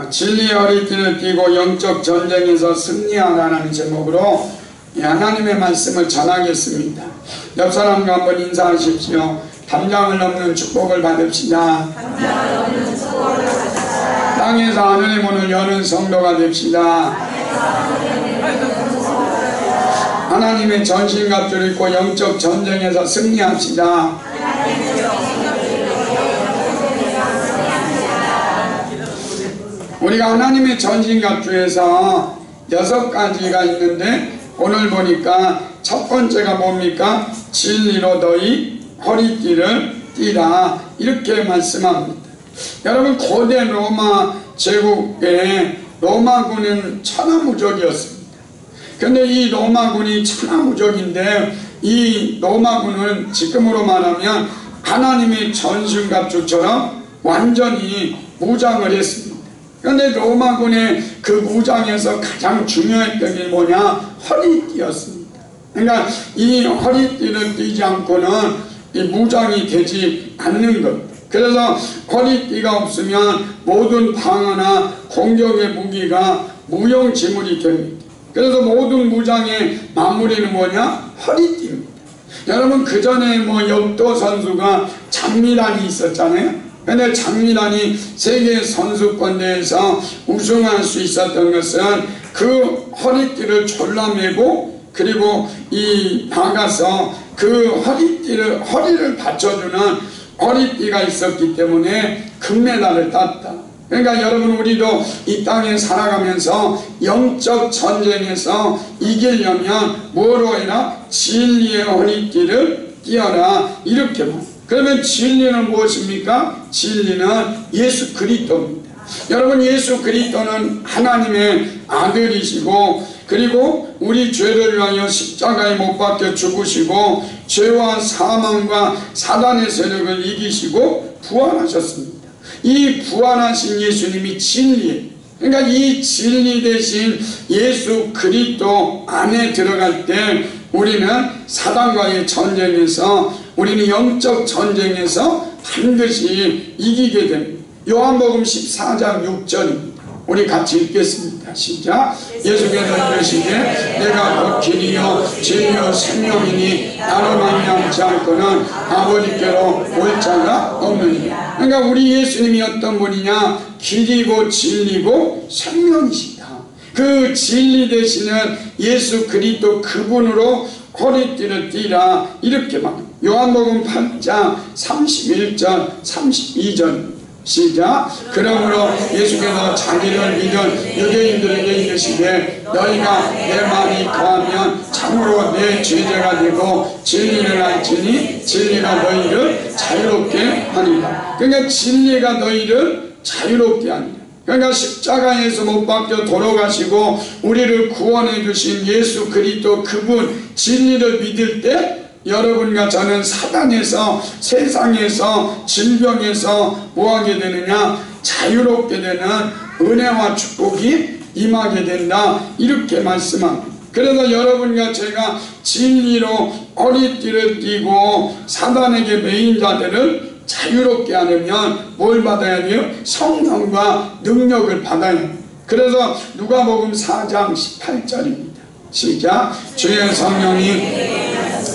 진리의 허리띠를 띠고 영적 전쟁에서 승리하라는 제목으로 하나님의 말씀을 전하겠습니다. 옆 사람과 한번 인사하십시오. 담장을 넘는 축복을 받읍시다. 땅에서 하늘의 문을 여는 성도가 됩시다. 하나님의 전신갑주를 입고 영적 전쟁에서 승리합시다. 우리가 하나님의 전신갑주에서 6가지가 있는데 오늘 보니까 첫 번째가 뭡니까? 진리로 너희 허리띠를 띠라, 이렇게 말씀합니다. 여러분, 고대 로마 제국의 로마군은 천하무적이었습니다. 근데 이 로마군이 천하무적인데 이 로마군은 지금으로 말하면 하나님의 전신갑주처럼 완전히 무장을 했습니다. 그런데 로마군의 그 무장에서 가장 중요했던 게 뭐냐? 허리띠였습니다. 그러니까 이 허리띠를 띠지 않고는 이 무장이 되지 않는 것. 그래서 허리띠가 없으면 모든 방어나 공격의 무기가 무용지물이 됩니다. 그래서 모든 무장의 마무리는 뭐냐? 허리띠입니다. 여러분, 그 전에 역도 선수가 장미란이 있었잖아요. 근데 장미란이 세계 선수권대회에서 우승할 수 있었던 것은 그 허리띠를 졸라매고 그리고 나가서 그 허리를 받쳐주는 허리띠가 있었기 때문에 금메달을 땄다. 그러니까 여러분, 우리도 이 땅에 살아가면서 영적 전쟁에서 이기려면 뭐로 해라? 진리의 허리띠를 띄어라, 이렇게 말합니다. 그러면 진리는 무엇입니까? 진리는 예수 그리스도입니다. 여러분, 예수 그리스도는 하나님의 아들이시고 그리고 우리 죄를 위하여 십자가에 못 박혀 죽으시고 죄와 사망과 사단의 세력을 이기시고 부활하셨습니다. 이 부활하신 예수님이 진리예요. 그러니까 이 진리 대신 예수 그리스도 안에 들어갈 때 우리는 사단과의 전쟁에서, 우리는 영적 전쟁에서 반드시 이기게 됩니다. 요한복음 14장 6절입니다. 우리 같이 읽겠습니다. 시작. 예수께서 이르시되 내가 곧 길이요 진리요 생명이니 나로 말미암지 않고는 아버지께로 올 자가 없느니라. 그러니까 우리 예수님이 어떤 분이냐? 길이고 진리고 생명이시다. 그 진리 되시는 예수 그리스도 그분으로 허리띠를 띠라, 이렇게 말합니다. 요한복음 8장 31절 32절 시작. 그러므로 예수께서 자기를 믿은 유대인들에게 이르시되 너희가 내 말이 거하면 참으로 내 제자가 되고 진리를 알지니 진리가 너희를 자유롭게 하리라. 그러니까 진리가 너희를 자유롭게 하리라. 그러니까 십자가에서 못 박혀 돌아가시고 우리를 구원해 주신 예수 그리스도 그분 진리를 믿을 때 여러분과 저는 사단에서, 세상에서, 질병에서 뭐하게 되느냐? 자유롭게 되는 은혜와 축복이 임하게 된다, 이렇게 말씀합니다. 그래서 여러분과 제가 진리로 허리띠를 띠고 사단에게 매인 자들을 자유롭게 하려면 뭘 받아야 돼요? 성령과 능력을 받아야 돼요. 그래서 누가복음 4장 18절입니다. 시작. 주의 성령이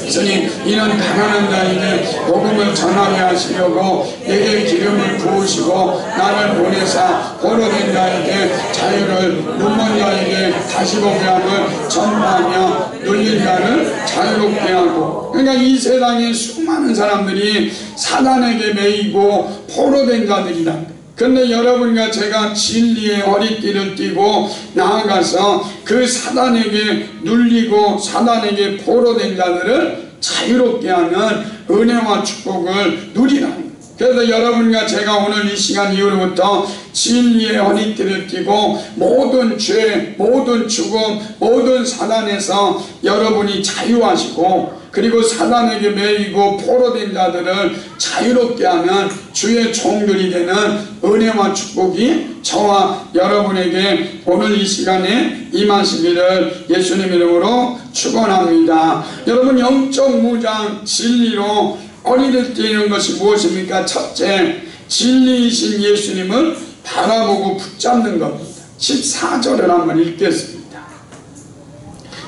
있으니 이는 가난한 자에게 복음을 전하게 하시려고 내게 기름을 부으시고 나를 보내사 포로된 자에게 자유를, 눈먼 자에게 다시 보게 함을 전파하며 눌린 자를 자유롭게 하고. 그러니까 이 세상에 수많은 사람들이 사단에게 매이고 포로된 자들이다. 그런데 여러분과 제가 진리의 허리띠를 띠고 나아가서 그 사단에게 눌리고 사단에게 포로된 자들을 자유롭게 하는 은혜와 축복을 누리라. 그래서 여러분과 제가 오늘 이 시간 이후로부터 진리의 허리띠를 띠고 모든 죄, 모든 죽음, 모든 사단에서 여러분이 자유하시고 그리고 사단에게 매이고 포로된 자들을 자유롭게 하는 주의 종들이 되는 은혜와 축복이 저와 여러분에게 오늘 이 시간에 임하시기를 예수님 이름으로 축원합니다. 여러분, 영적 무장 진리로 허리를 띠는 것이 무엇입니까? 첫째, 진리이신 예수님을 바라보고 붙잡는 겁니다. 14절을 한번 읽겠습니다.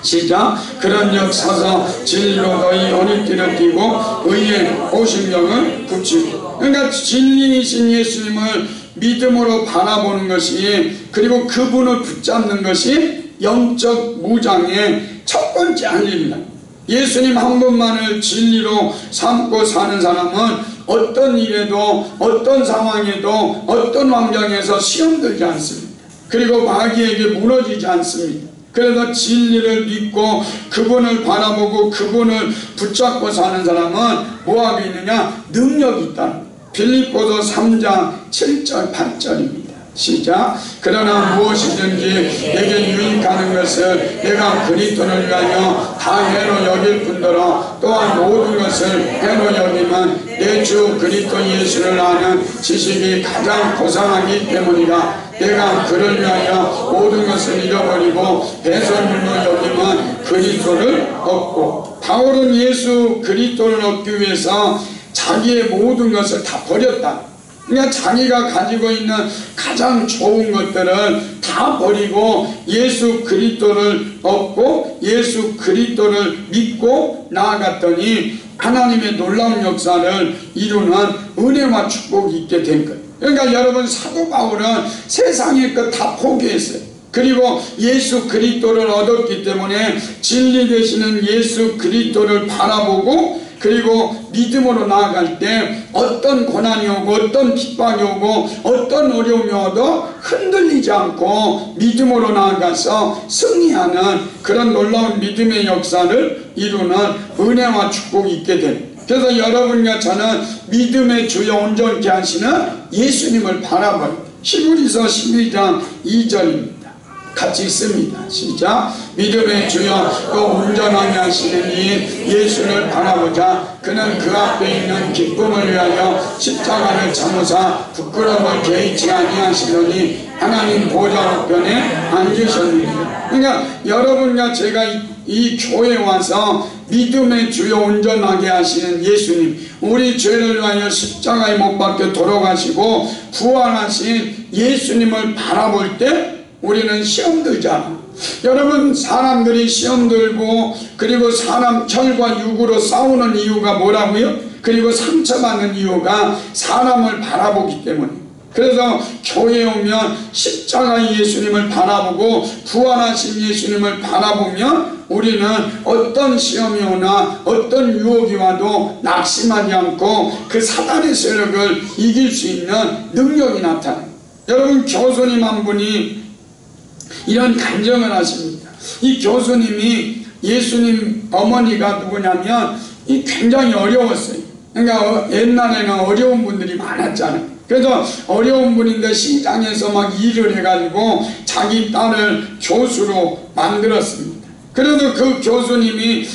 시작. 그런즉 서서 진리로 너희 허리띠를 띠고 의의 보신경을 붙이고. 그러니까 진리이신 예수님을 믿음으로 바라보는 것이, 그리고 그분을 붙잡는 것이 영적 무장의 첫 번째 할 일입니다. 예수님 한 분만을 진리로 삼고 사는 사람은 어떤 일에도, 어떤 상황에도, 어떤 환경에서 시험 들지 않습니다. 그리고 마귀에게 무너지지 않습니다. 그래서 진리를 믿고 그분을 바라보고 그분을 붙잡고 사는 사람은 뭐하고 있느냐? 능력이 있다. 빌립보서 3장 7절 8절입니다. 시작. 그러나 무엇이든지 내게 유익하는 것을 내가 그리스도를 위하여 다 해로 여길 뿐더러 또한 모든 것을 해로 여기면 내 주 그리스도 예수를 아는 지식이 가장 고상하기 때문이라. 내가 그를 위하여 모든 것을 잃어버리고 배설물로 여기면 그리스도를 얻고. 바울은 예수 그리스도를 얻기 위해서 자기의 모든 것을 다 버렸다. 그러니까 자기가 가지고 있는 가장 좋은 것들을 다 버리고 예수 그리스도를 얻고 예수 그리스도를 믿고 나아갔더니 하나님의 놀라운 역사를 이루는 은혜와 축복이 있게 된 거예요. 그러니까 여러분, 사도 바울은 세상의 것 다 포기했어요. 그리고 예수 그리스도를 얻었기 때문에 진리 되시는 예수 그리스도를 바라보고, 그리고 믿음으로 나아갈 때 어떤 고난이 오고 어떤 핍박이 오고 어떤 어려움이 오도 흔들리지 않고 믿음으로 나아가서 승리하는 그런 놀라운 믿음의 역사를 이루는 은혜와 축복이 있게 됩니다. 그래서 여러분과 저는 믿음의 주요 온전케 하시는 예수님을 바라봐요. 히브리서 12장 2절입니다. 같이 있습니다. 시작. 믿음의 주여 또 온전하게 하시는 이 예수를 바라보자. 그는 그 앞에 있는 기쁨을 위하여 십자가를 참으사 부끄러움을 개의치 아니하시더니 하나님 보좌 우편에 앉으셨느니라. 그러니까 여러분과 제가 이 교회에 와서 믿음의 주요 온전하게 하시는 예수님, 우리 죄를 위하여 십자가에 못 박혀 돌아가시고 부활하신 예수님을 바라볼 때 우리는 시험 들잖아. 여러분, 사람들이 시험 들고 그리고 사람 혈과 육으로 싸우는 이유가 뭐라고요? 그리고 상처받는 이유가 사람을 바라보기 때문에. 그래서 교회에 오면 십자가 예수님을 바라보고 부활하신 예수님을 바라보면 우리는 어떤 시험이 오나 어떤 유혹이 와도 낙심하지 않고 그 사단의 세력을 이길 수 있는 능력이 나타나요. 여러분, 교수님 한 분이 이런 간증을 하십니다. 이 교수님이 예수님 어머니가 누구냐면 이 굉장히 어려웠어요. 그러니까 옛날에는 어려운 분들이 많았잖아요. 그래서 어려운 분인데 시장에서 막 일을 해가지고 자기 딸을 교수로 만들었습니다. 그래도 그 교수님이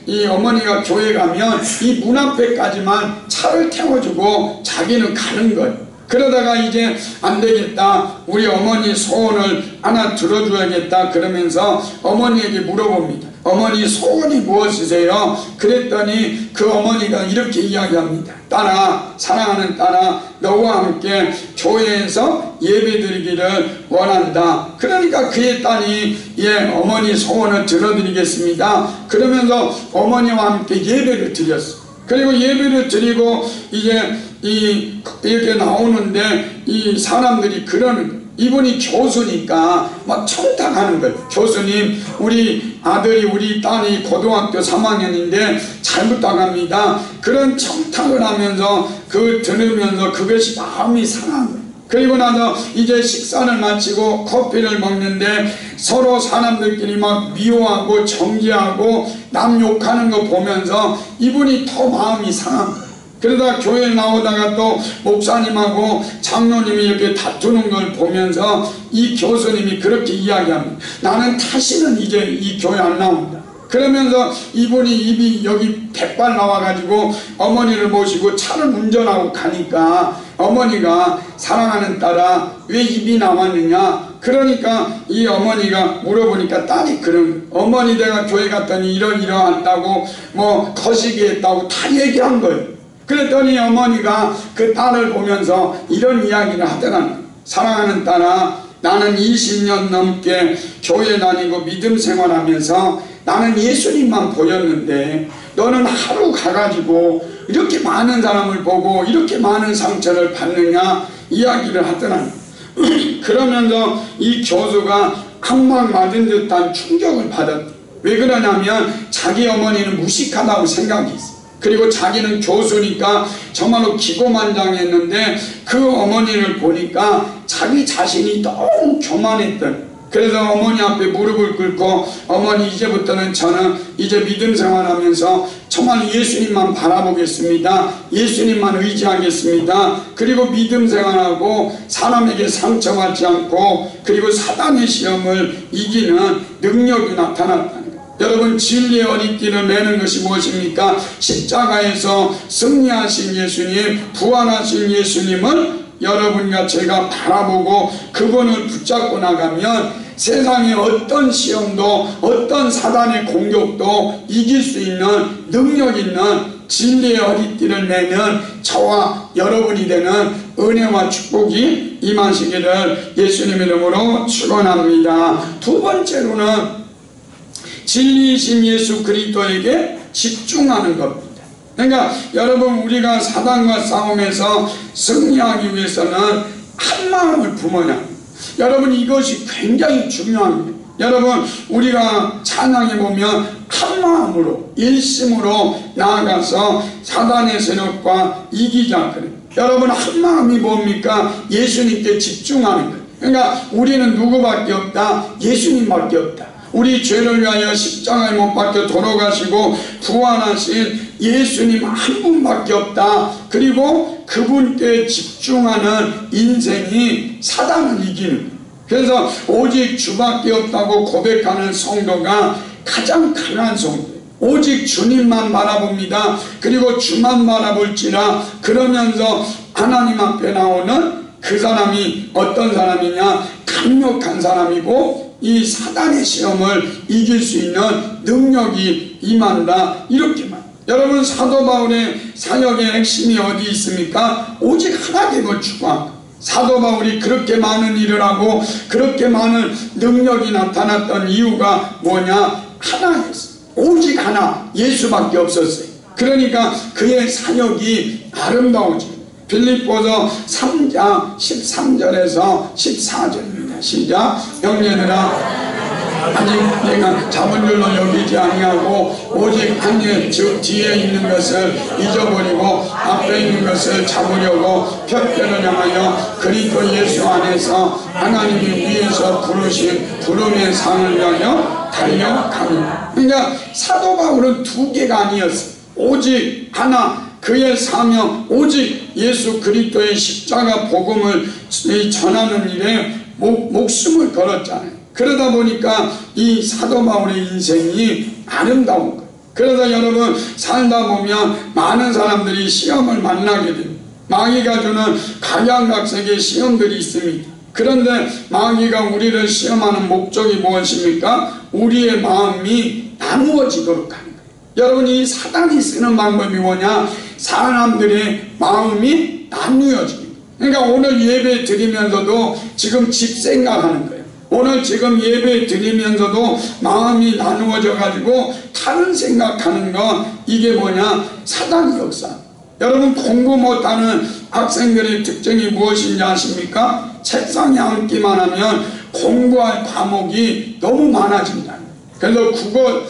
이 어머니가 교회 가면 이 문 앞에까지만 차를 태워주고 자기는 가는 거예요. 그러다가 이제 안 되겠다, 우리 어머니 소원을 하나 들어줘야겠다 그러면서 어머니에게 물어봅니다. 어머니 소원이 무엇이세요? 그랬더니 그 어머니가 이렇게 이야기합니다. 딸아, 사랑하는 딸아, 너와 함께 교회에서 예배드리기를 원한다. 그러니까 그의 딸이 어머니 소원을 들어드리겠습니다 그러면서 어머니와 함께 예배를 드렸어요. 그리고 예배를 드리고 이제 이렇게 나오는데 이 사람들이 그러는 거예요. 이분이 교수니까 막 청탁하는 거예요. 교수님, 우리 아들이, 우리 딸이 고등학교 3학년인데 잘 부탁합니다. 그런 청탁을 하면서 들으면서 그것이 마음이 상한 거예요. 그리고 나서 이제 식사를 마치고 커피를 먹는데 서로 사람들끼리 막 미워하고 정죄하고 남 욕하는 거 보면서 이분이 더 마음이 상한 거예요. 그러다 교회에 나오다가 또 목사님하고 장로님이 이렇게 다투는 걸 보면서 이 교수님이 그렇게 이야기합니다. 나는 다시는 이제 이 교회 안 나온다. 그러면서 이분이 입이 여기 백발 나와가지고 어머니를 모시고 차를 운전하고 가니까 어머니가 사랑하는 딸아, 왜 입이 나왔느냐? 그러니까 이 어머니가 물어보니까 딸이 그런, 어머니 내가 교회 갔더니 이러한다고 뭐 거시기 했다고 다 얘기한 거예요. 그랬더니 어머니가 그 딸을 보면서 이런 이야기를 하더라는, 사랑하는 딸아, 나는 20년 넘게 교회 다니고 믿음 생활하면서 나는 예수님만 보였는데 너는 하루 가가지고 이렇게 많은 사람을 보고 이렇게 많은 상처를 받느냐 이야기를 하더라는. 그러면서 이 교수가 한방 맞은 듯한 충격을 받았대. 왜 그러냐면 자기 어머니는 무식하다고 생각이 있어. 그리고 자기는 교수니까 정말로 기고만장했는데 그 어머니를 보니까 자기 자신이 너무 교만했던, 그래서 어머니 앞에 무릎을 꿇고 어머니 이제부터는 저는 이제 믿음 생활하면서 정말 예수님만 바라보겠습니다. 예수님만 의지하겠습니다. 그리고 믿음 생활하고 사람에게 상처받지 않고 그리고 사단의 시험을 이기는 능력이 나타났다. 여러분, 진리의 허리띠를 매는 것이 무엇입니까? 십자가에서 승리하신 예수님, 부활하신 예수님을 여러분과 제가 바라보고 그분을 붙잡고 나가면 세상의 어떤 시험도 어떤 사단의 공격도 이길 수 있는 능력 있는 진리의 허리띠를 매는 저와 여러분이 되는 은혜와 축복이 임하시기를 예수님의 이름으로 축원합니다. 두 번째로는 진리이신 예수 그리스도에게 집중하는 겁니다. 그러니까 여러분, 우리가 사단과 싸움에서 승리하기 위해서는 한 마음을 품어야 합니다. 여러분, 이것이 굉장히 중요합니다. 여러분, 우리가 찬양해 보면 한 마음으로 일심으로 나아가서 사단의 세력과 이기자 그래요. 여러분, 한 마음이 뭡니까? 예수님께 집중하는 거예요. 그러니까 우리는 누구밖에 없다? 예수님밖에 없다. 우리 죄를 위하여 십자가에 못 박혀 돌아가시고 부활하신 예수님 한 분밖에 없다. 그리고 그분께 집중하는 인생이 사단을 이기는 거예요. 그래서 오직 주밖에 없다고 고백하는 성도가 가장 강한 성도예요. 오직 주님만 바라봅니다. 그리고 주만 바라볼지라. 그러면서 하나님 앞에 나오는 그 사람이 어떤 사람이냐? 강력한 사람이고 이 사단의 시험을 이길 수 있는 능력이 임한다. 이렇게만. 여러분, 사도 바울의 사역의 핵심이 어디 있습니까? 오직 하나님을 추구한다. 사도 바울이 그렇게 많은 일을 하고 그렇게 많은 능력이 나타났던 이유가 뭐냐? 하나였어요. 오직 하나, 예수밖에 없었어요. 그러니까 그의 사역이 아름다워집니다. 빌립보서 3장 13절에서 14절입니다. 시작. 형제들아, 아직 내가 잡은 줄로 여기지 아니하고 오직 하늘 즉 뒤에 있는 것을 잊어버리고 앞에 있는 것을 잡으려고 푯대를 향하여 그리스도 예수 안에서 하나님이 위에서 부르신 부름의 상을 위하여 달려갑니다. 그러니까 사도 바울은 두 개가 아니었어요. 오직 하나, 그의 사명, 오직 예수 그리스도의 십자가 복음을 전하는 일에 목숨을 걸었잖아요. 그러다 보니까 이 사도 바울의 인생이 아름다운 거예요. 그래서 여러분, 살다 보면 많은 사람들이 시험을 만나게 됩니다. 마귀가 주는 각양각색의 시험들이 있습니다. 그런데 마귀가 우리를 시험하는 목적이 무엇입니까? 우리의 마음이 나누어지도록 하는 거예요. 여러분, 이 사단이 쓰는 방법이 뭐냐? 사람들의 마음이 나누어집니다. 그러니까 오늘 예배 드리면서도 지금 집 생각하는 거예요. 오늘 지금 예배 드리면서도 마음이 나누어져 가지고 다른 생각하는 거, 이게 뭐냐? 사단의 역사. 여러분, 공부 못하는 학생들의 특징이 무엇인지 아십니까? 책상에 앉기만 하면 공부할 과목이 너무 많아진다. 그래서 국어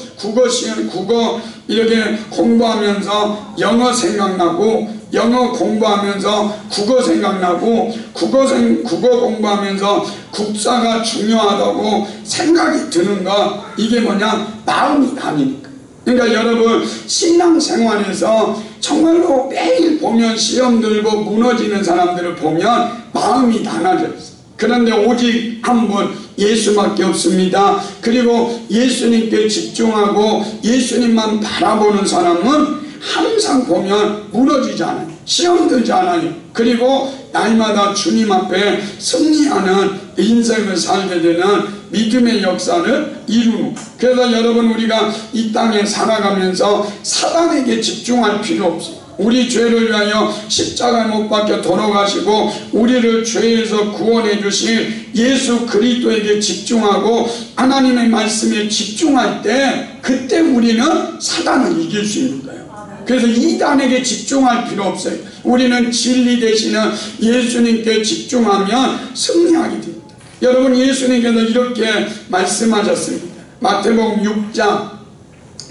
이렇게 공부하면서 영어 생각나고, 영어 공부하면서 국어 생각나고, 국어 공부하면서 국사가 중요하다고 생각이 드는 거, 이게 뭐냐? 마음이 나뉘니까. 그러니까 여러분, 신앙생활에서 정말로 매일 보면 시험 들고 무너지는 사람들을 보면 마음이 나눠져요. 그런데 오직 한 분, 예수밖에 없습니다. 그리고 예수님께 집중하고 예수님만 바라보는 사람은 항상 보면 무너지지 않아요. 시험 들지 않아요. 그리고 날마다 주님 앞에 승리하는 인생을 살게 되는 믿음의 역사를 이루는. 그래서 여러분, 우리가 이 땅에 살아가면서 사단에게 집중할 필요 없어요. 우리 죄를 위하여 십자가에 못 박혀 돌아가시고 우리를 죄에서 구원해 주신 예수 그리스도에게 집중하고 하나님의 말씀에 집중할 때 그때 우리는 사단을 이길 수 있는 거예요. 그래서 이단에게 집중할 필요 없어요. 우리는 진리 되시는 예수님께 집중하면 승리하게 됩니다. 여러분, 예수님께서 이렇게 말씀하셨습니다. 마태복음 6장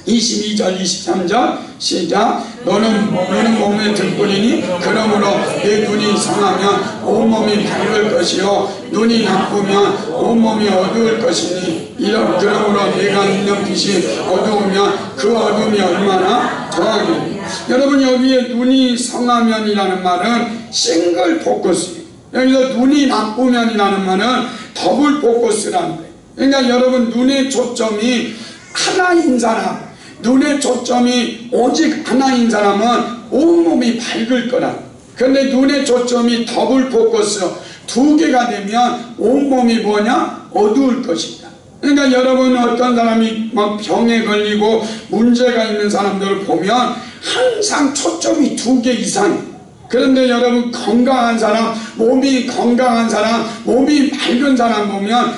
22절 23절 시작. 너는 몸의 등불이니 그러므로 내 눈이 성하면 온몸이 밝을 것이요 눈이 나쁘면 온몸이 어두울 것이니 그러므로 내가 있는 빛이 어두우면 그 어둠이 얼마나 더하겠니. 여러분, 여기에 눈이 성하면이라는 말은 싱글 포커스예요. 여기서 눈이 나쁘면이라는 말은 더블 포커스라는 거예요. 그러니까 여러분, 눈의 초점이 하나인 사람, 눈의 초점이 오직 하나인 사람은 온몸이 밝을 거라. 그런데 눈의 초점이 더블 포커스 두 개가 되면 온몸이 뭐냐? 어두울 것입니다. 그러니까 여러분, 어떤 사람이 막 병에 걸리고 문제가 있는 사람들을 보면 항상 초점이 두 개 이상이에요. 그런데 여러분, 건강한 사람, 몸이 건강한 사람, 몸이 밝은 사람 보면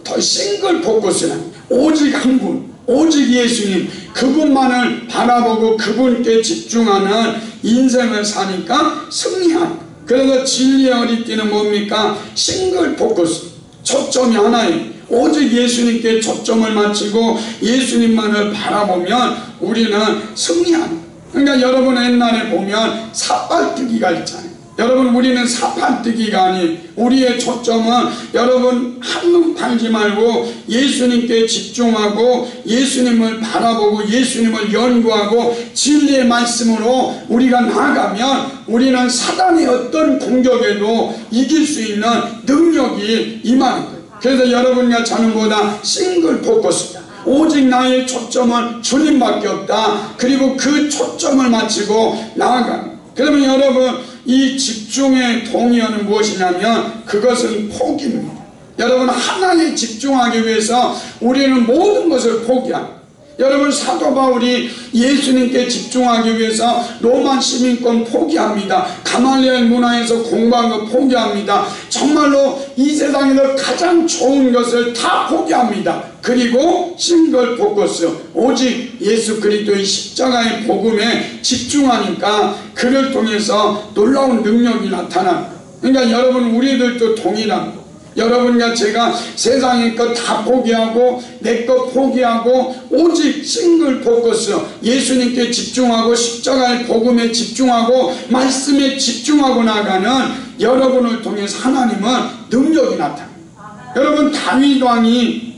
더 싱글 포커스는 오직 한 분, 오직 예수님, 그분만을 바라보고 그분께 집중하는 인생을 사니까 승리한. 그래서 진리의 어리띠는 뭡니까? 싱글 포커스, 초점이 하나예요. 오직 예수님께 초점을 맞추고 예수님만을 바라보면 우리는 승리한. 그러니까 여러분, 옛날에 보면 삿발뜨기가 있잖아요. 여러분, 우리는 삿발뜨기가 아닌 우리의 초점은 여러분 한눈 팔지 말고 예수님께 집중하고 예수님을 바라보고 예수님을 연구하고 진리의 말씀으로 우리가 나아가면 우리는 사단의 어떤 공격에도 이길 수 있는 능력이 임하는 거예요. 그래서 여러분과 저는보다 싱글 포커스다. 오직 나의 초점은 주님밖에 없다. 그리고 그 초점을 맞추고 나아가는. 그러면 여러분, 이 집중의 동의어는 무엇이냐면 그것은 포기입니다. 여러분, 하나에 집중하기 위해서 우리는 모든 것을 포기합니다. 여러분, 사도 바울이 예수님께 집중하기 위해서 로마 시민권 포기합니다. 가말리엘 문화에서 공부한 거 포기합니다. 정말로 이 세상에서 가장 좋은 것을 다 포기합니다. 그리고 싱글 포커스, 오직 예수 그리스도의 십자가의 복음에 집중하니까 그를 통해서 놀라운 능력이 나타납니다. 그러니까 여러분, 우리들도 동일합니다. 여러분과 제가 세상의 것 다 포기하고 내 것 포기하고 오직 싱글 포커스 예수님께 집중하고 십자가의 복음에 집중하고 말씀에 집중하고 나가는 여러분을 통해서 하나님은 능력이 나타납니다. 여러분, 다윗 왕이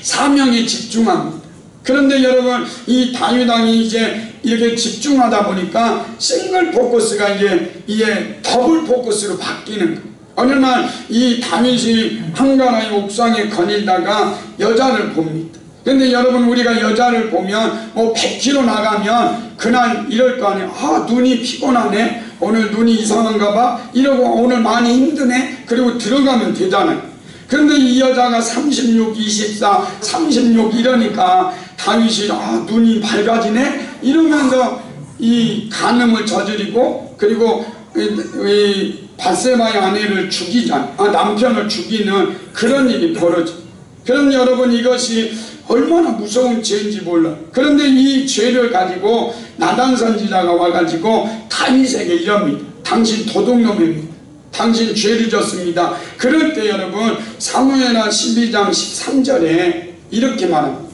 사명에 집중합니다. 그런데 여러분, 이 다윗 왕이 이제 이렇게 집중하다 보니까 싱글 포커스가 이제 더블 포커스로 바뀌는 거예요. 어느 날 이 다윗이 한가라의 옥상에 거닐다가 여자를 봅니다. 근데 여러분, 우리가 여자를 보면 뭐 100km 나가면 그날 이럴 거 아니에요. 아, 눈이 피곤하네, 오늘 눈이 이상한가 봐, 이러고 오늘 많이 힘드네, 그리고 들어가면 되잖아요. 그런데 이 여자가 36, 24, 36 이러니까 다윗이 아, 눈이 밝아지네 이러면서 이 간음을 저지르고 그리고 이 밧세바의 아내를 남편을 죽이는 그런 일이 벌어져. 그럼 여러분, 이것이 얼마나 무서운 죄인지 몰라요. 그런데 이 죄를 가지고 나단 선지자가 와가지고 다윗에게 이럽니다. 당신 도둑놈입니다. 당신 죄를 졌습니다. 그럴 때 여러분, 사무엘하 12장 13절에 이렇게 말합니다.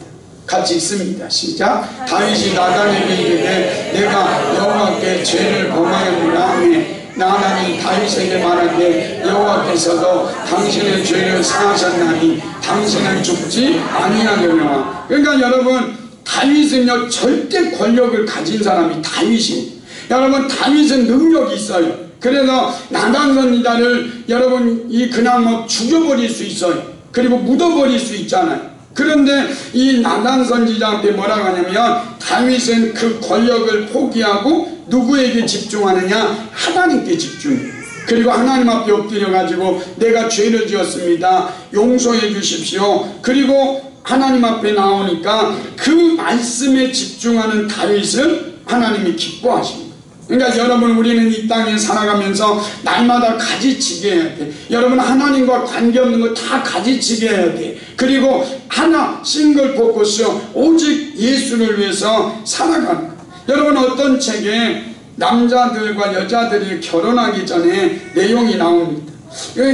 같이 읽습니다. 시작. 다윗이 나단에게 이르되 내가 여호와께 죄를 범하였노라. 나단이 다윗에게 말하되 여호와께서도 당신의 죄를 사하셨나니 당신은 죽지 아니하려니와. 그러니까 여러분, 다윗은요 절대 권력을 가진 사람이 다윗입니다. 여러분, 다윗은 능력이 있어요. 그래서 나단 선지자를 여러분 그냥 뭐 죽여버릴 수 있어요. 그리고 묻어버릴 수 있잖아요. 그런데 이 나단 선지자한테 뭐라고 하냐면 다윗은 그 권력을 포기하고 누구에게 집중하느냐? 하나님께 집중해요. 그리고 하나님 앞에 엎드려 가지고 내가 죄를 지었습니다, 용서해 주십시오. 그리고 하나님 앞에 나오니까 그 말씀에 집중하는 다윗을 하나님이 기뻐하십니다. 그러니까 여러분, 우리는 이 땅에 살아가면서 날마다 가지치기 해야 돼. 여러분, 하나님과 관계없는 거 다 가지치기 해야 돼. 그리고 하나 싱글 포커스, 오직 예수를 위해서 살아가는 거예요. 여러분, 어떤 책에 남자들과 여자들이 결혼하기 전에 내용이 나옵니다.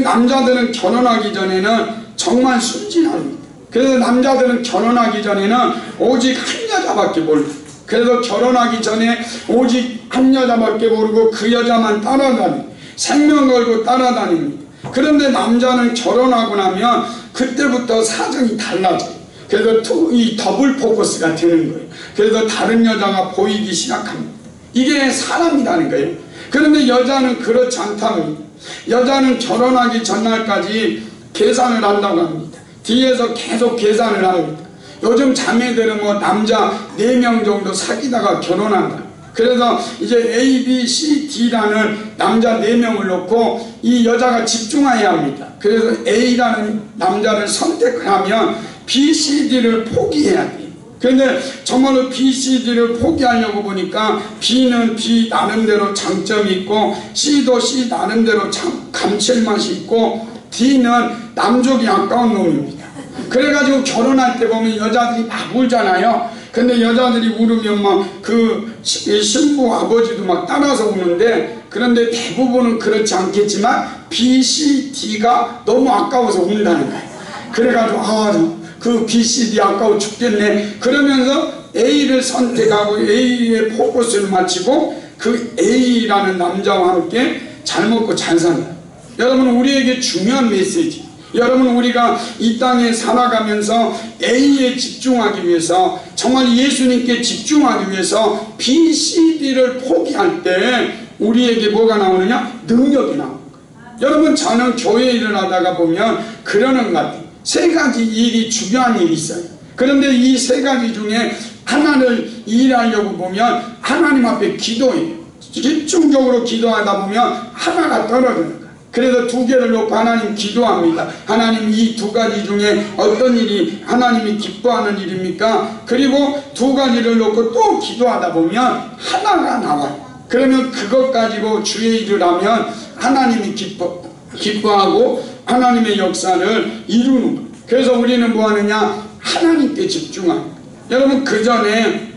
남자들은 결혼하기 전에는 정말 순진합니다. 그래서 남자들은 결혼하기 전에는 오직 한 여자밖에 몰라요. 그래서 결혼하기 전에 오직 한 여자밖에 모르고 그 여자만 따라다니, 생명 걸고 따라다닙니다. 그런데 남자는 결혼하고 나면 그때부터 사정이 달라져요. 그래서 이 더블 포커스가 되는 거예요. 그래서 다른 여자가 보이기 시작합니다. 이게 사람이라는 거예요. 그런데 여자는 그렇지 않답니다. 여자는 결혼하기 전날까지 계산을 한다고 합니다. 뒤에서 계속 계산을 합니다. 요즘 자매들은 뭐 남자 4명 정도 사귀다가 결혼한다. 그래서 이제 A, B, C, D라는 남자 4명을 놓고 이 여자가 집중해야 합니다. 그래서 A라는 남자를 선택을 하면 B, C, D를 포기해야 돼요. 그런데 정말로 B, C, D를 포기하려고 보니까 B는 B 나름대로 장점이 있고, C도 C 나름대로 감칠맛이 있고, D는 남족이 아까운 놈입니다. 그래가지고 결혼할 때 보면 여자들이 막 울잖아요. 근데 여자들이 울으면 막 그 신부 아버지도 막 따라서 우는데, 그런데 대부분은 그렇지 않겠지만 B, C, D가 너무 아까워서 운다는 거예요. 그래가지고 그 B, C, D 아까워 죽겠네 그러면서 A를 선택하고 A의 포커스를 맞추고 그 A라는 남자와 함께 잘 먹고 잘 산다. 여러분, 우리에게 중요한 메시지, 여러분, 우리가 이 땅에 살아가면서 A에 집중하기 위해서, 정말 예수님께 집중하기 위해서 B, C, D를 포기할 때 우리에게 뭐가 나오느냐? 능력이 나옵니다. 여러분, 저는 교회 일을 하다가 보면 그러는 것 같아요. 3가지 일이 중요한 일이 있어요. 그런데 이 3가지 중에 하나를 일하려고 보면 하나님 앞에 기도해요. 집중적으로 기도하다 보면 하나가 떨어지는 거예요. 그래서 2개를 놓고 하나님 기도합니다. 하나님, 이 2가지 중에 어떤 일이 하나님이 기뻐하는 일입니까? 그리고 2가지를 놓고 또 기도하다 보면 하나가 나와요. 그러면 그것 가지고 주의 일을 하면 하나님이 기뻐하고 하나님의 역사를 이루는 거예요. 그래서 우리는 뭐 하느냐? 하나님께 집중합니다. 여러분, 그 전에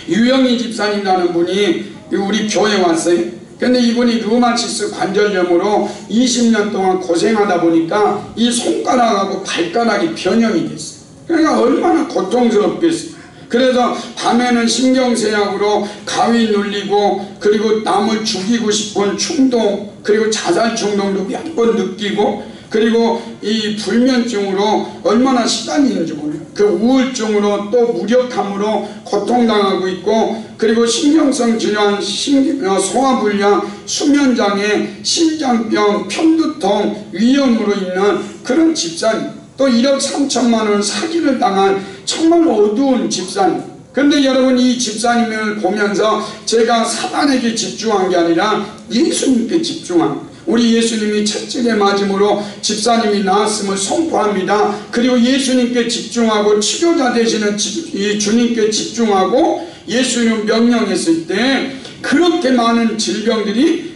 유영희 집사님이라는 분이 우리 교회에 왔어요. 근데 이분이 류마티스 관절염으로 20년 동안 고생하다 보니까 이 손가락하고 발가락이 변형이 됐어요. 그러니까 얼마나 고통스럽겠어요. 그래서 밤에는 신경쇠약으로 가위 눌리고, 그리고 남을 죽이고 싶은 충동, 그리고 자살 충동도 몇 번 느끼고, 그리고 이 불면증으로 얼마나 시달리는지 몰라요. 그 우울증으로 또 무력함으로 고통당하고 있고, 그리고 신경성 질환, 소화불량, 수면장애, 심장병, 편두통, 위염으로 있는 그런 집사님, 또 1억 3천만 원 사기를 당한 정말 어두운 집사님. 그런데 여러분, 이 집사님을 보면서 제가 사단에게 집중한 게 아니라 예수님께 집중합니다. 우리 예수님이 채찍에 맞음으로 집사님이 나았음을 선포합니다. 그리고 예수님께 집중하고 치료자 되시는 이 주님께 집중하고 예수님 명령했을 때 그렇게 많은 질병들이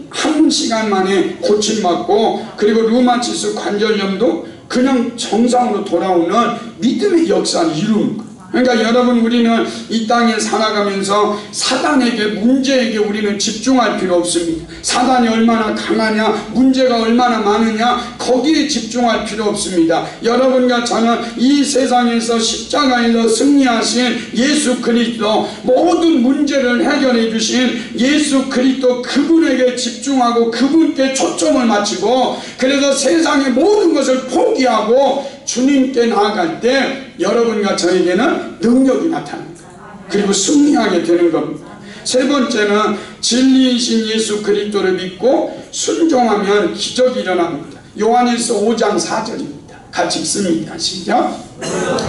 한 시간 만에 고침받고, 그리고 류마티스 관절염도 그냥 정상으로 돌아오는 믿음의 역사를 이루는 거예요. 그러니까 여러분, 우리는 이 땅에 살아가면서 사단에게, 문제에게 우리는 집중할 필요 없습니다. 사단이 얼마나 강하냐, 문제가 얼마나 많으냐, 거기에 집중할 필요 없습니다. 여러분과 저는 이 세상에서 십자가에서 승리하신 예수 그리스도, 모든 문제를 해결해 주신 예수 그리스도, 그분에게 집중하고 그분께 초점을 맞추고, 그래서 세상의 모든 것을 포기하고 주님께 나아갈 때 여러분과 저에게는 능력이 나타납니다. 그리고 승리하게 되는 겁니다. 3번째는 진리이신 예수 그리스도를 믿고 순종하면 기적이 일어납니다. 요한일서 5장 4절입니다. 같이 읽습니다. 시작.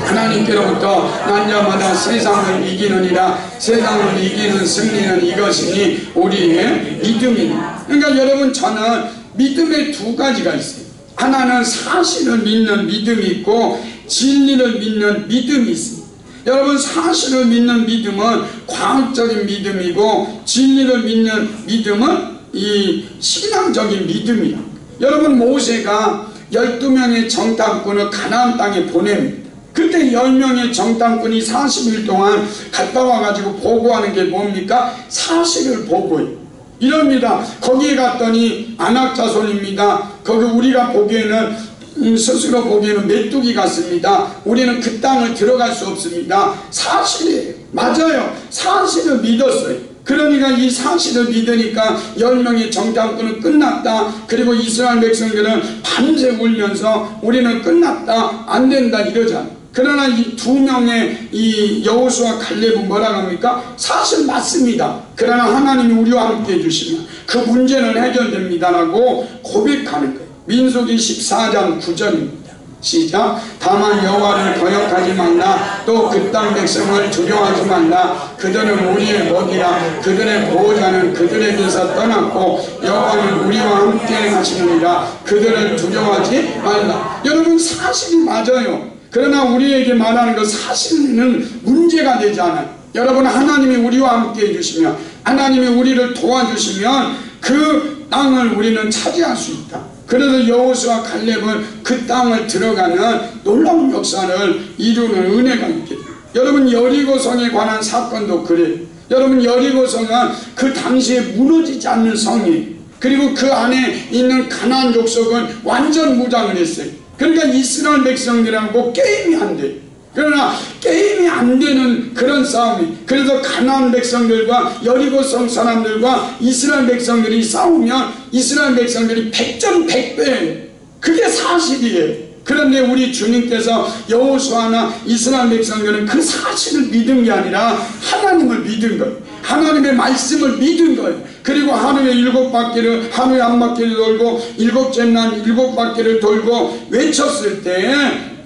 하나님께로부터 난 자마다 세상을 이기느니라. 세상을 이기는 승리는 이것이니 우리의 믿음이니라. 그러니까 여러분, 저는 믿음의 2가지가 있어요. 하나는 사실을 믿는 믿음이 있고 진리를 믿는 믿음이 있습니다. 여러분, 사실을 믿는 믿음은 과학적인 믿음이고, 진리를 믿는 믿음은 이 신앙적인 믿음이에요. 여러분, 모세가 12명의 정탐꾼을 가나안 땅에 보냅니다. 그때 10명의 정탐꾼이 40일 동안 갔다 와가지고 보고하는 게 뭡니까? 사실을 보고해요. 이럽니다. 거기에 갔더니 아낙 자손입니다. 거기 우리가 보기에는 스스로 보기에는 메뚜기 같습니다. 우리는 그 땅을 들어갈 수 없습니다. 사실이에요. 맞아요. 사실을 믿었어요. 그러니까 이 사실을 믿으니까 10명의 정탐꾼은 끝났다. 그리고 이스라엘 백성들은 밤새 울면서 우리는 끝났다, 안 된다 이러잖아요. 그러나 이 2명의 이 여호수아 갈렙은 뭐라고 합니까? 사실 맞습니다. 그러나 하나님이 우리와 함께 해주시면 그 문제는 해결됩니다라고 고백하는 거예요. 민수기 14장 9절입니다. 시작. 다만 여호와를 거역하지 말라. 또 그 땅 백성을 두려워하지 말라. 그들은 우리의 먹이라. 그들의 보호자는 그들에게서 떠났고 여호와는 우리와 함께 하시느니라. 그들을 두려워하지 말라. 여러분, 사실이 맞아요. 그러나 우리에게 말하는 것 사실은 문제가 되지 않아요. 여러분, 하나님이 우리와 함께 해주시면, 하나님이 우리를 도와주시면 그 땅을 우리는 차지할 수 있다. 그래서 여호수아 갈렙은 그 땅을 들어가는 놀라운 역사를 이루는 은혜가 있게 돼요. 여러분, 여리고성에 관한 사건도 그래요. 여러분, 여리고성은 그 당시에 무너지지 않는 성이에요. 그리고 그 안에 있는 가나안 족속은 완전 무장을 했어요. 그러니까 이스라엘 백성들하고 게임이 안 돼요. 그러나 게임이 안 되는 그런 싸움이, 그래서 가나안 백성들과 여리고성 사람들과 이스라엘 백성들이 싸우면 이스라엘 백성들이 100전 100배예요. 그게 사실이에요. 그런데 우리 주님께서 여호수아나 이스라엘 백성들은 그 사실을 믿은 게 아니라 하나님을 믿은 거예요. 하나님의 말씀을 믿은 거예요. 그리고 하루에 7바퀴를, 하루에 한 바퀴를 돌고 7째 날 7바퀴를 돌고 외쳤을 때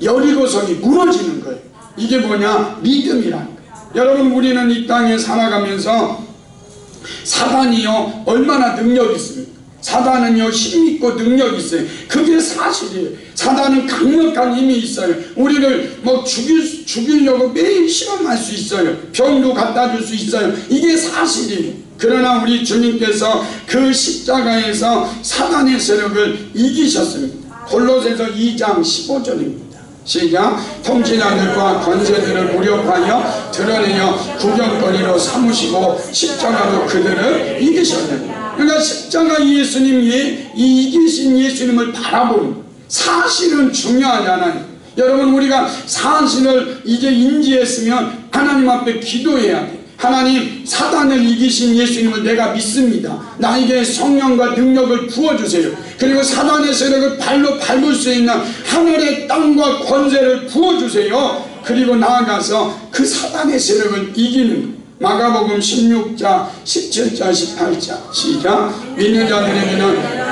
여리고성이 무너지는 거예요. 이게 뭐냐? 믿음이라는 거예요. 여러분, 우리는 이 땅에 살아가면서 사단이요 얼마나 능력이 있습니까? 사단은요 힘있고 능력이 있어요. 그게 사실이에요. 사단은 강력한 힘이 있어요. 우리를 뭐 죽이려고 매일 실험할 수 있어요. 병도 갖다 줄 수 있어요. 이게 사실이에요. 그러나 우리 주님께서 그 십자가에서 사단의 세력을 이기셨습니다. 골로새서 2장 15절입니다. 시작. 통치자들과 권세들을 무력하여 드러내어 구경거리로 삼으시고 십자가로 그들을 이기셨느니라. 그러니까 십자가 예수님이 이 이기신 예수님을 바라보는 사실은 중요하잖아요. 여러분, 우리가 사실을 이제 인지했으면 하나님 앞에 기도해야 돼요. 하나님, 사단을 이기신 예수님을 내가 믿습니다. 나에게 성령과 능력을 부어주세요. 그리고 사단의 세력을 발로 밟을 수 있는 하늘의 땅과 권세를 부어주세요. 그리고 나아가서 그 사단의 세력을 이기는 거예요. 마가복음 16장 17절 18절 시작. 믿는 자들에게는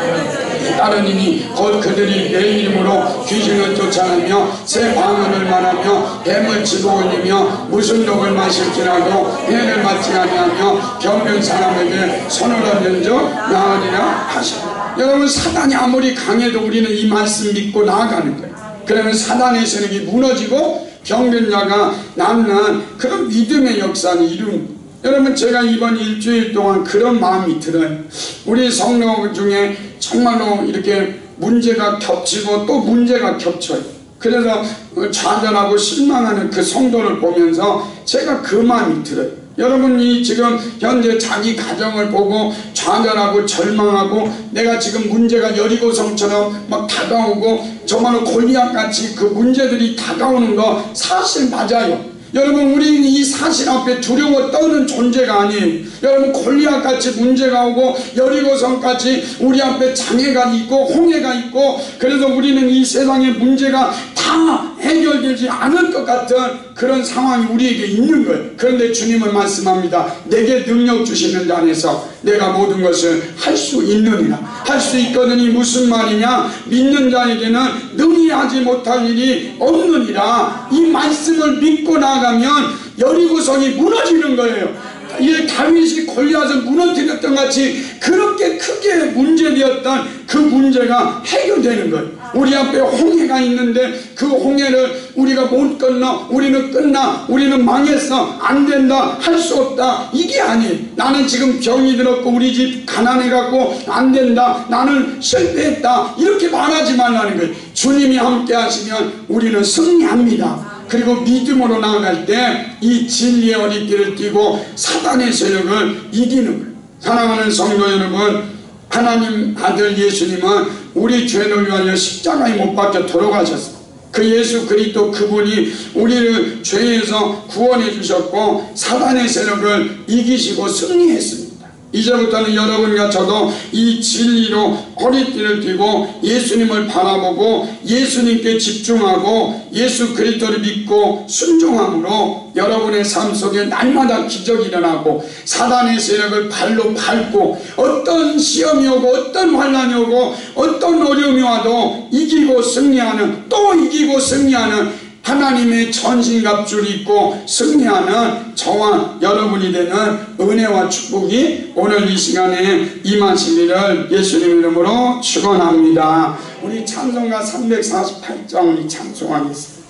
따르니니 곧 그들이 내 이름으로 귀신을 쫓아내며 새 방언을 말하며 뱀을 치고 올리며 무슨 독을 마실지라도 해를 맞지 아니하며 병든 사람에게 손을 얹은 적 나으리라 하시라. 여러분, 사단이 아무리 강해도 우리는 이 말씀 믿고 나아가는 거예요. 그러면 사단의 세력이 무너지고 병든 자가 낫는 그런 믿음의 역사를 이루는. 여러분, 제가 이번 일주일 동안 그런 마음이 들어요. 우리 성도 중에 정말로 이렇게 문제가 겹치고 또 문제가 겹쳐요. 그래서 좌절하고 실망하는 그 성도를 보면서 제가 그 마음이 들어요. 여러분이 지금 현재 자기 가정을 보고 좌절하고 절망하고 내가 지금 문제가 여리고성처럼 막 다가오고 정말로 골리앗같이 그 문제들이 다가오는 거 사실 맞아요. 여러분, 우리는 이 사실 앞에 두려워 떠는 존재가 아니에요. 여러분, 골리앗같이 문제가 오고 여리고성같이 우리 앞에 장애가 있고 홍해가 있고, 그래서 우리는 이 세상의 문제가 다 해결되지 않을 것 같은 그런 상황이 우리에게 있는 거예요. 그런데 주님은 말씀합니다. 내게 능력 주시는 자 안에서 내가 모든 것을 할 수 있느니라. 할 수 있거든이 무슨 말이냐? 믿는 자에게는 능히 하지 못할 일이 없느니라. 이 말씀을 믿고 나가면 여리고성이 무너지는 거예요. 다윗이 골리앗을 무너뜨렸던 같이 그렇게 크게 문제되었던 그 문제가 해결되는 거예요. 우리 앞에 홍해가 있는데 그 홍해를 우리가 못 건너, 우리는 끝나, 우리는 망했어, 안 된다, 할 수 없다, 이게 아니에요. 나는 지금 병이 들었고 우리 집 가난해갖고 안 된다, 나는 실패했다, 이렇게 말하지 말라는 거예요. 주님이 함께 하시면 우리는 승리합니다. 그리고 믿음으로 나아갈 때 이 진리의 허리띠를 띠고 사단의 세력을 이기는 거예요. 사랑하는 성도 여러분, 하나님 아들 예수님은 우리 죄를 위하여 십자가에 못 박혀 돌아가셨어요. 그 예수 그리스도 그분이 우리를 죄에서 구원해 주셨고 사단의 세력을 이기시고 승리했습니다. 이제부터는 여러분과 저도 이 진리로 허리띠를 띠고 예수님을 바라보고 예수님께 집중하고 예수 그리스도를 믿고 순종함으로 여러분의 삶 속에 날마다 기적이 일어나고 사단의 세력을 발로 밟고 어떤 시험이 오고 어떤 환난이 오고 어떤 어려움이 와도 이기고 승리하는, 또 이기고 승리하는 하나님의 전신갑주를 입고 승리하는 저와 여러분이 되는 은혜와 축복이 오늘 이 시간에 임하시기를 예수님 이름으로 축원합니다. 우리 찬송가 348장 우리 찬송하겠습니다.